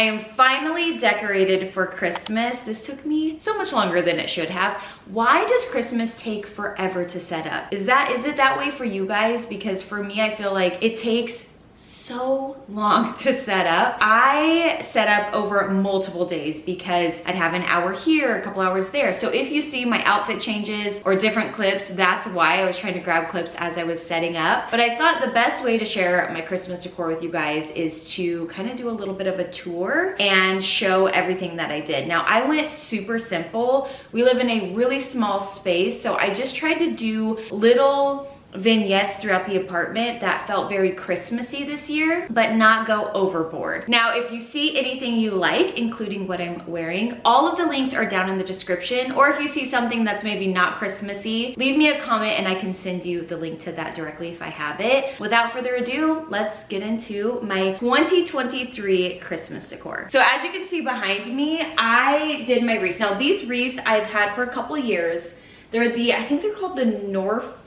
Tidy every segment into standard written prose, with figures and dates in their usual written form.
I am finally decorated for Christmas. This took me so much longer than it should have. Why does Christmas take forever to set up? Is it that way for you guys? Because for me, I feel like it takes so long to set up. I set up over multiple days because I'd have an hour here, a couple hours there. So if you see my outfit changes or different clips, that's why I was trying to grab clips as I was setting up. But I thought the best way to share my Christmas decor with you guys is to kind of do a little bit of a tour and show everything that I did. Now, I went super simple. We live in a really small space, so I just tried to do little vignettes throughout the apartment that felt very Christmassy this year, but not go overboard. Now, if you see anything you like, including what I'm wearing, all of the links are down in the description, or if you see something that's maybe not Christmassy, leave me a comment and I can send you the link to that directly if I have it. Without further ado, let's get into my 2023 Christmas decor. So as you can see behind me, I did my wreaths. Now, these wreaths I've had for a couple years. I think they're called the Norfolk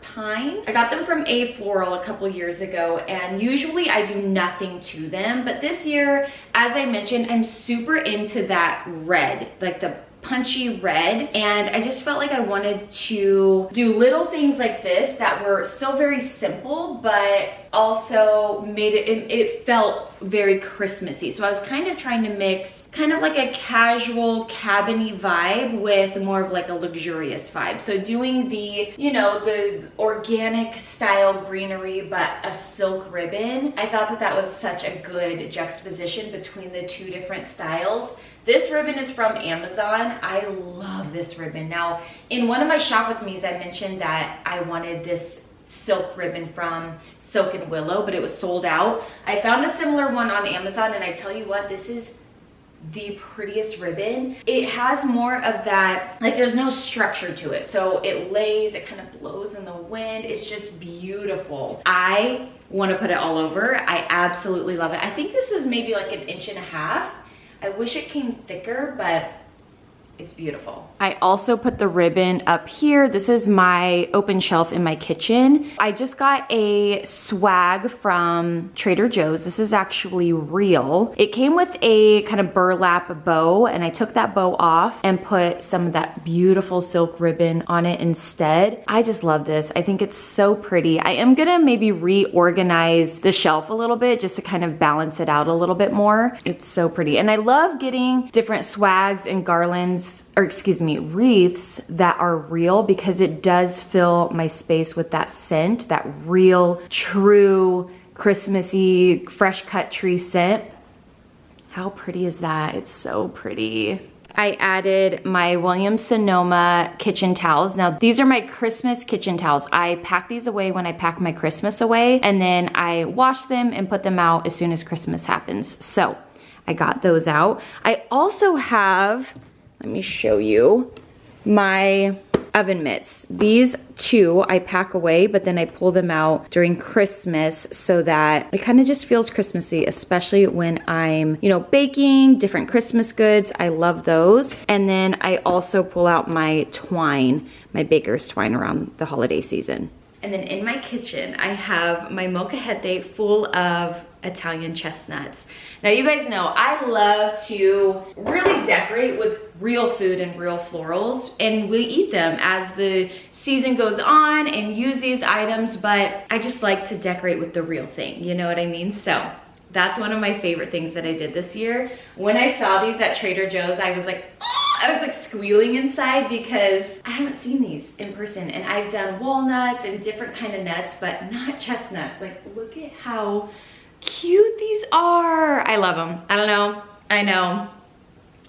Pine. I got them from A Floral a couple years ago, and usually I do nothing to them, but this year, as I mentioned, I'm super into that red, like the punchy red, and I just felt like I wanted to do little things like this that were still very simple, but also made it felt very Christmassy. So I was kind of trying to mix kind of like a casual cabin-y vibe with more of like a luxurious vibe. So doing the, you know, the organic style greenery, but a silk ribbon, I thought that that was such a good juxtaposition between the two different styles. This ribbon is from Amazon. I love this ribbon. Now, in one of my shop with me's, I mentioned that I wanted this silk ribbon from Silk and Willow, but it was sold out. I found a similar one on Amazon, and I tell you what, this is the prettiest ribbon. It has more of that, like there's no structure to it. So it lays, it kind of blows in the wind. It's just beautiful. I want to put it all over. I absolutely love it. I think this is maybe like 1.5 inches. I wish it came thicker, but it's beautiful. I also put the ribbon up here. This is my open shelf in my kitchen. I just got a swag from Trader Joe's. This is actually real. It came with a kind of burlap bow, and I took that bow off and put some of that beautiful silk ribbon on it instead. I just love this. I think it's so pretty. I am gonna maybe reorganize the shelf a little bit just to kind of balance it out a little bit more. It's so pretty. And I love getting different swags and garlands, or excuse me, wreaths that are real, because it does fill my space with that scent, that real, true, Christmassy, fresh cut tree scent. How pretty is that? It's so pretty. I added my Williams-Sonoma kitchen towels. Now, these are my Christmas kitchen towels. I pack these away when I pack my Christmas away, and then I wash them and put them out as soon as Christmas happens. So I got those out. I also have, let me show you, my oven mitts. These two I pack away, but then I pull them out during Christmas so that it kind of just feels Christmassy, especially when I'm, you know, baking different Christmas goods. I love those. And then I also pull out my twine, my baker's twine around the holiday season. And then in my kitchen, I have my molcajete full of Italian chestnuts. Now, you guys know I love to really decorate with real food and real florals, and we eat them as the season goes on and use these items, but I just like to decorate with the real thing, you know what I mean? So that's one of my favorite things that I did this year. When I saw these at Trader Joe's, I was like, oh, I was like squealing inside, because I haven't seen these in person, and I've done walnuts and different kind of nuts, but not chestnuts. Like, look at how cute these are. I love them. I don't know. I know.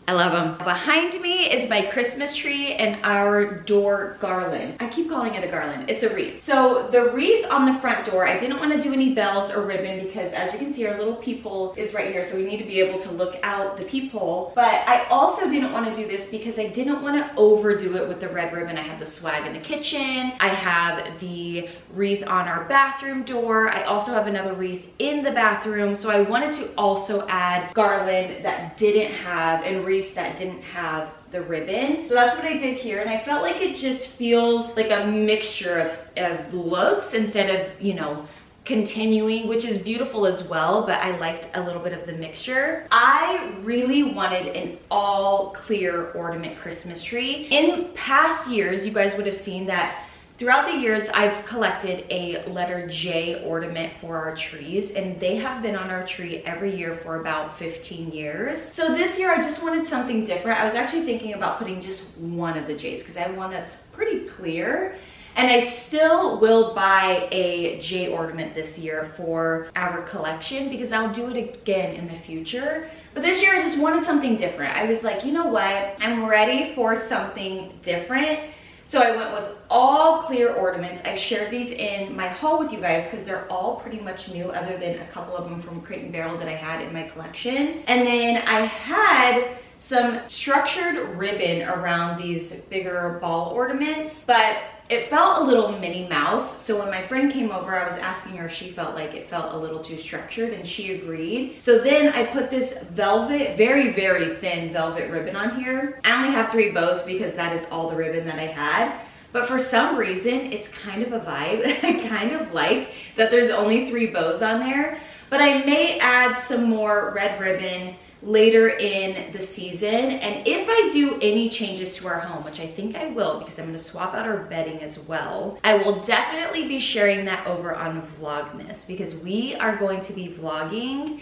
I love them. Behind me is my Christmas tree and our door garland. I keep calling it a garland. It's a wreath. So the wreath on the front door, I didn't want to do any bells or ribbon because, as you can see, our little peephole is right here. So we need to be able to look out the peephole. But I also didn't want to do this because I didn't want to overdo it with the red ribbon. I have the swag in the kitchen. I have the wreath on our bathroom door. I also have another wreath in the bathroom. So I wanted to also add garland that didn't have, and wreaths that didn't have the ribbon. So that's what I did here, and I felt like it just feels like a mixture of looks instead of, you know, continuing, which is beautiful as well, but I liked a little bit of the mixture. I really wanted an all clear ornament Christmas tree. In past years, you guys would have seen that throughout the years, I've collected a letter J ornament for our trees, and they have been on our tree every year for about 15 years. So this year, I just wanted something different. I was actually thinking about putting just one of the J's because I have one that's pretty clear. And I still will buy a J ornament this year for our collection because I'll do it again in the future. But this year I just wanted something different. I was like, you know what? I'm ready for something different. So I went with all clear ornaments. I've shared these in my haul with you guys because they're all pretty much new other than a couple of them from Crate & Barrel that I had in my collection. And then I had some structured ribbon around these bigger ball ornaments, but it felt a little Minnie Mouse. So when my friend came over, I was asking her if she felt like it felt a little too structured, and she agreed. So then I put this velvet, very, very thin velvet ribbon on here. I only have 3 bows because that is all the ribbon that I had. But for some reason, it's kind of a vibe. I kind of like that there's only 3 bows on there, but I may add some more red ribbon later in the season. And if I do any changes to our home, which I think I will because I'm going to swap out our bedding as well, I will definitely be sharing that over on Vlogmas because we are going to be vlogging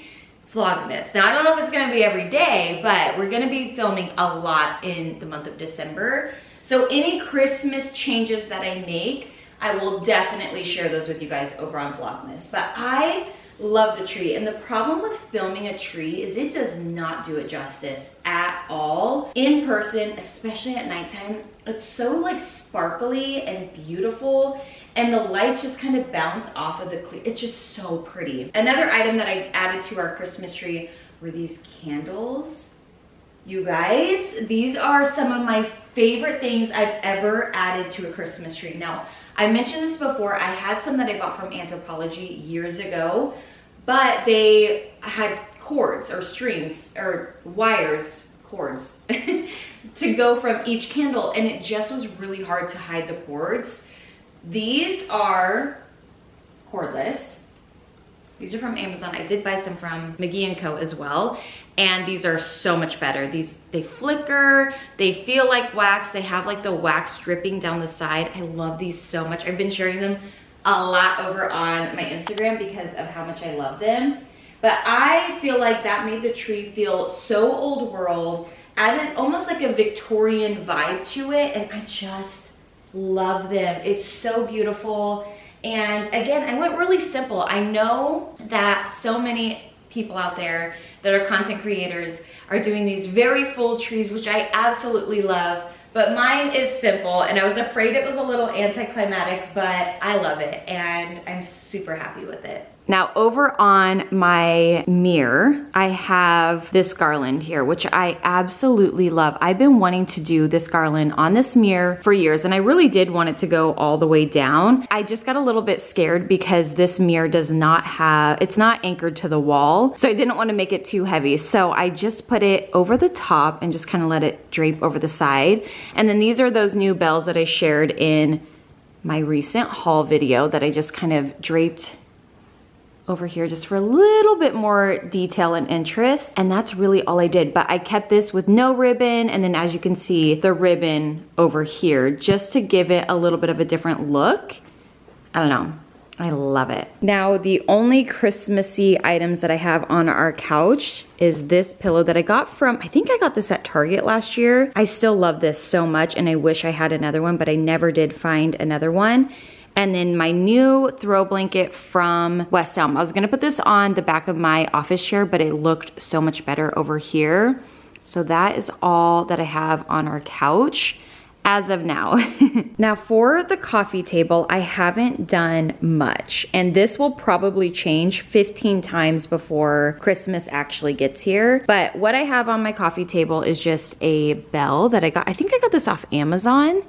Vlogmas. Now I don't know if it's going to be every day, but we're going to be filming a lot in the month of December. So any Christmas changes that I make, I will definitely share those with you guys over on Vlogmas. But I love the tree, and the problem with filming a tree is it does not do it justice at all in person, especially at nighttime. It's so like sparkly and beautiful, and the lights just kind of bounce off of the clear. It's just so pretty. Another item that I added to our Christmas tree were these candles. You guys, these are some of my favorite things I've ever added to a Christmas tree. Now, I mentioned this before, I had some that I bought from Anthropologie years ago, but they had cords or strings or wires, cords, to go from each candle, and it just was really hard to hide the cords. These are cordless. These are from Amazon. I did buy some from McGee & Co as well, and these are so much better. They flicker, they feel like wax, they have like the wax dripping down the side. I love these so much. I've been sharing them a lot over on my Instagram because of how much I love them. But I feel like that made the tree feel so old world, added almost like a Victorian vibe to it, and I just love them. It's so beautiful. And again, I went really simple. I know that so many people out there that are content creators are doing these very full trees, which I absolutely love, but mine is simple, and I was afraid it was a little anticlimactic, but I love it, and I'm super happy with it. Now over on my mirror, I have this garland here, which I absolutely love. I've been wanting to do this garland on this mirror for years, and I really did want it to go all the way down. I just got a little bit scared because this mirror does not have, it's not anchored to the wall, so I didn't want to make it too heavy. So I just put it over the top and just kind of let it drape over the side. And then these are those new bells that I shared in my recent haul video that I just kind of draped over here just for a little bit more detail and interest, and that's really all I did. But I kept this with no ribbon, and then as you can see, the ribbon over here just to give it a little bit of a different look. I don't know, I love it. Now the only Christmassy items that I have on our couch is this pillow that I got from, I think I got this at Target last year. I still love this so much, and I wish I had another one, but I never did find another one. And then my new throw blanket from West Elm. I was gonna put this on the back of my office chair, but it looked so much better over here. So that is all that I have on our couch as of now. Now for the coffee table, I haven't done much, and this will probably change 15 times before Christmas actually gets here. But what I have on my coffee table is just a bell that I think I got this off Amazon.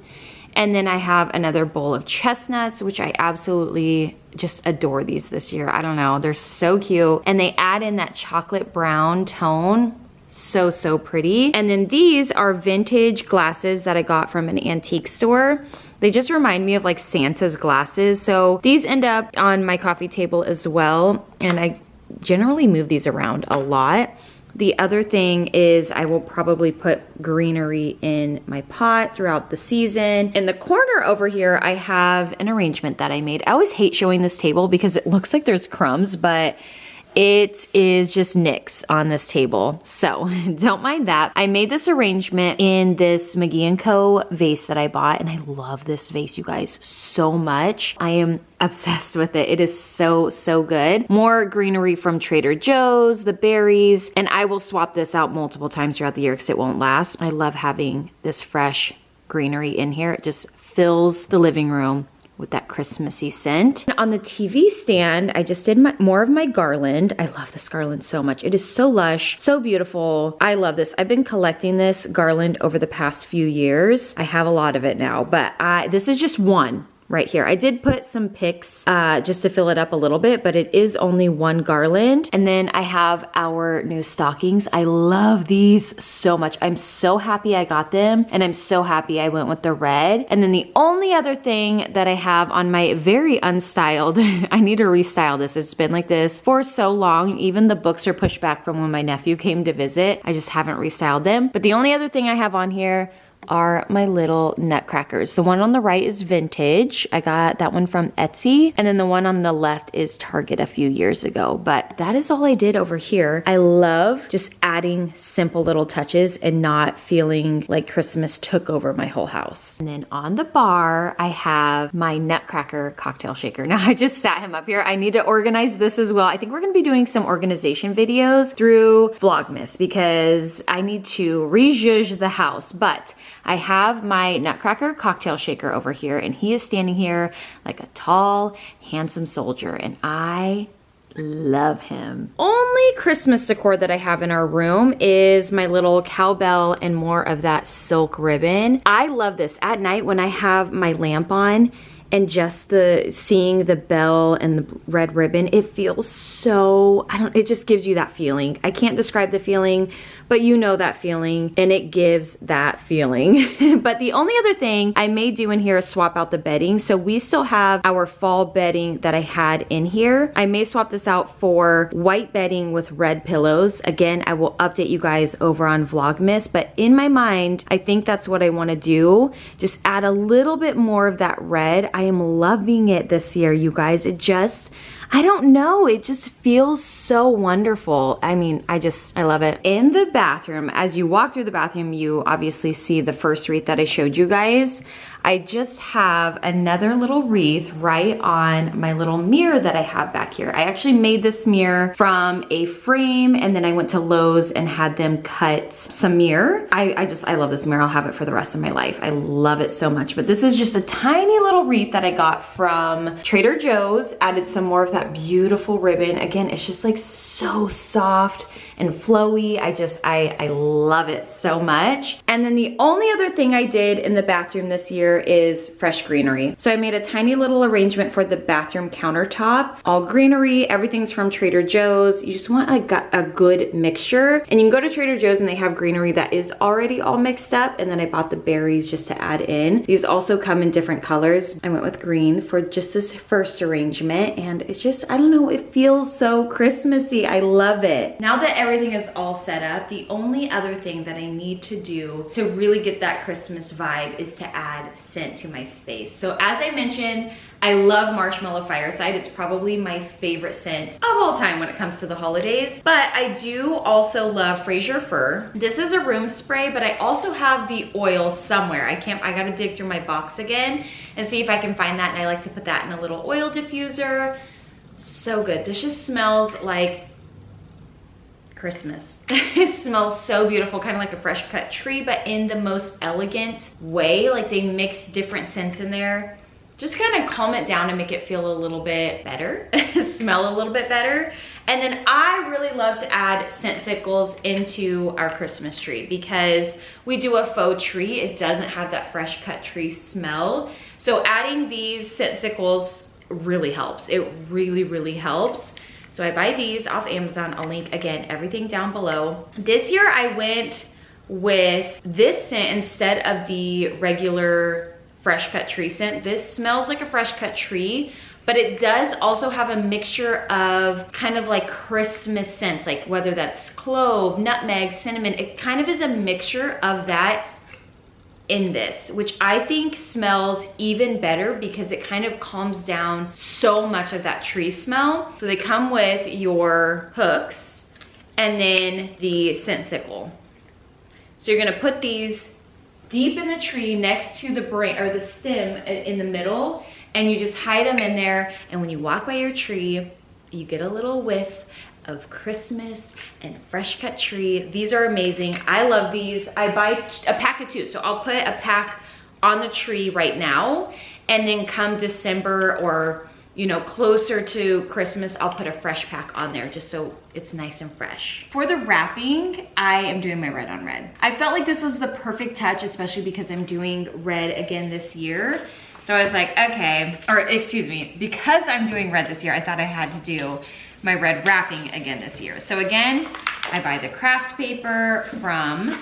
And then I have another bowl of chestnuts, which I absolutely just adore these this year. I don't know, they're so cute. And they add in that chocolate brown tone. So, so pretty. And then these are vintage glasses that I got from an antique store They just remind me of like Santa's glasses. So these end up on my coffee table as well. And I generally move these around a lot. The other thing is I will probably put greenery in my pot throughout the season. In the corner over here, I have an arrangement that I made. I always hate showing this table because it looks like there's crumbs, but it is just nicks on this table. So don't mind that. I made this arrangement in this McGee & Co. vase that I bought, and I love this vase, you guys, so much. I am obsessed with it. It is so, so good. More greenery from Trader Joe's, the berries, and I will swap this out multiple times throughout the year because it won't last. I love having this fresh greenery in here. It just fills the living room with that Christmassy scent. On the TV stand, I just did more of my garland. I love this garland so much. It is so lush, so beautiful. I love this. I've been collecting this garland over the past few years. I have a lot of it now, but this is just one right here. I did put some picks just to fill it up a little bit, but it is only one garland. And then I have our new stockings. I love these so much. I'm so happy I got them, and I'm so happy I went with the red. And then the only other thing that I have on my very unstyled, I need to restyle this. It's been like this for so long. Even the books are pushed back from when my nephew came to visit. I just haven't restyled them. But the only other thing I have on here are my little Nutcrackers. The one on the right is vintage. I got that one from Etsy. And then the one on the left is Target a few years ago. But that is all I did over here. I love just adding simple little touches and not feeling like Christmas took over my whole house. And then on the bar, I have my Nutcracker cocktail shaker. Now I just sat him up here. I need to organize this as well. I think we're gonna be doing some organization videos through Vlogmas because I need to rejudge the house. But I have my Nutcracker cocktail shaker over here, and he is standing here like a tall, handsome soldier, and I love him. Only Christmas decor that I have in our room is my little cowbell and more of that silk ribbon. I love this. At night when I have my lamp on, and just seeing the bell and the red ribbon, it feels so, it just gives you that feeling. I can't describe the feeling, but you know that feeling, and it gives that feeling. But the only other thing I may do in here is swap out the bedding. So we still have our fall bedding that I had in here. I may swap this out for white bedding with red pillows. Again, I will update you guys over on Vlogmas, but in my mind, I think that's what I wanna do. Just add a little bit more of that red. I am loving it this year, you guys. I don't know, it just feels so wonderful. I mean, I love it. In the bathroom, as you walk through the bathroom, you obviously see the first wreath that I showed you guys. I just have another little wreath right on my little mirror that I have back here. I actually made this mirror from a frame, and then I went to Lowe's and had them cut some mirror. I love this mirror. I'll have it for the rest of my life. I love it so much. But this is just a tiny little wreath that I got from Trader Joe's. Added some more of that beautiful ribbon. Again, it's just like so soft and flowy. I love it so much. And then the only other thing I did in the bathroom this year is fresh greenery. So I made a tiny little arrangement for the bathroom countertop, all greenery, everything's from Trader Joe's. You just want a good mixture. And you can go to Trader Joe's and they have greenery that is already all mixed up. And then I bought the berries just to add in. These also come in different colors. I went with green for just this first arrangement. And it's just, I don't know, it feels so Christmassy. I love it. Now that everything is all set up, the only other thing that I need to do to really get that Christmas vibe is to add scent to my space. So as I mentioned, I love Marshmallow Fireside. It's probably my favorite scent of all time when it comes to the holidays. But I do also love Fraser Fir. This is a room spray, but I also have the oil somewhere. I gotta dig through my box again and see if I can find that. And I like to put that in a little oil diffuser. So good. This just smells like Christmas. It smells so beautiful, kind of like a fresh cut tree, but in the most elegant way. Like they mix different scents in there. Just kind of calm it down and make it feel a little bit better, smell a little bit better. And then I really love to add scent-sicles into our Christmas tree because we do a faux tree. It doesn't have that fresh cut tree smell. So adding these scent-sicles really helps. It really, really helps. So I buy these off Amazon. I'll link, again, everything down below. This year I went with this scent instead of the regular fresh cut tree scent. This smells like a fresh cut tree, but it does also have a mixture of kind of like Christmas scents, like whether that's clove, nutmeg, cinnamon. It kind of is a mixture of that in this, which I think smells even better because it kind of calms down so much of that tree smell. So they come with your hooks and then the scent sickle. So you're gonna put these deep in the tree next to the branch or the stem in the middle, and you just hide them in there. And when you walk by your tree, you get a little whiff of Christmas and fresh cut tree. These are amazing. I love these. I buy a pack of 2. So I'll put a pack on the tree right now, and then come December or, you know, closer to Christmas, I'll put a fresh pack on there just so it's nice and fresh. For the wrapping, I am doing my red on red. I felt like this was the perfect touch, especially because I'm doing red again this year. So I was like, okay, or excuse me, because I'm doing red this year, I thought I had to do my red wrapping again this year. So again, I buy the craft paper from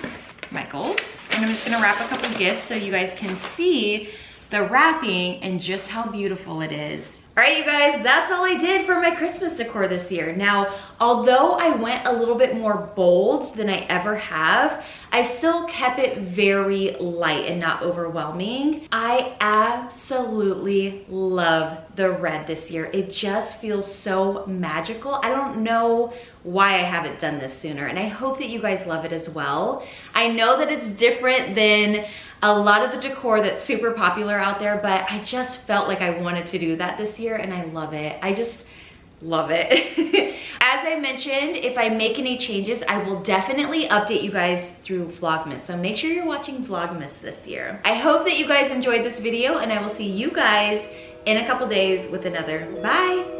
Michael's, and I'm just gonna wrap a couple gifts so you guys can see the wrapping and just how beautiful it is. All right, you guys, that's all I did for my Christmas decor this year. Now, although I went a little bit more bold than I ever have, I still kept it very light and not overwhelming. I absolutely love the red this year. It just feels so magical. I don't know why I haven't done this sooner, and I hope that you guys love it as well. I know that it's different than a lot of the decor that's super popular out there, but I just felt like I wanted to do that this year, and I love it. I just love it. As I mentioned, if I make any changes, I will definitely update you guys through Vlogmas. So make sure you're watching Vlogmas this year. I hope that you guys enjoyed this video, and I will see you guys in a couple days with another. Bye.